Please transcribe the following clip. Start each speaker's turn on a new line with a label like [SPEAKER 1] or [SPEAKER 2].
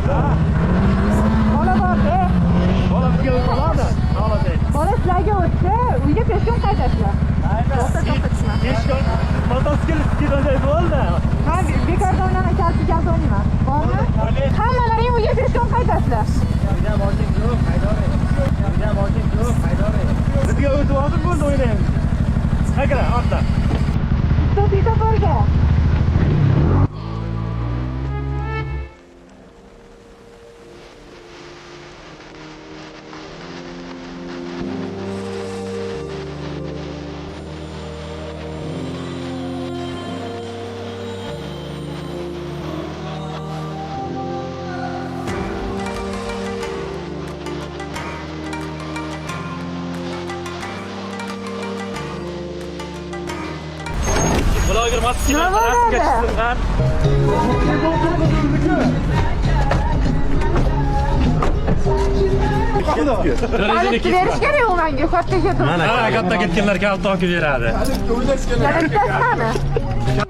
[SPEAKER 1] Bola borda.
[SPEAKER 2] Bola bizga o'tadi. Xohlasangiz.
[SPEAKER 1] Bola sizlarga o'tdi, uyga peshkom qaytasizlar.
[SPEAKER 2] Peshkom mototsiklga bo'ldi.
[SPEAKER 1] Ha, bekordan kalti o'ynayman. Bormi? Hammalaring uyga peshkom qaytasizlar.
[SPEAKER 2] Bizga o'tib hozir bo'ldi o'ynaymiz. Akra, ortda.
[SPEAKER 1] Bitta borga.
[SPEAKER 2] Bloger mototsiklga rasmga chiqilgan.
[SPEAKER 1] Hali berish kerak u menga, katta ketdi.
[SPEAKER 2] Mana katta ketganlar kalta olib beradi.
[SPEAKER 1] Yana bittasini.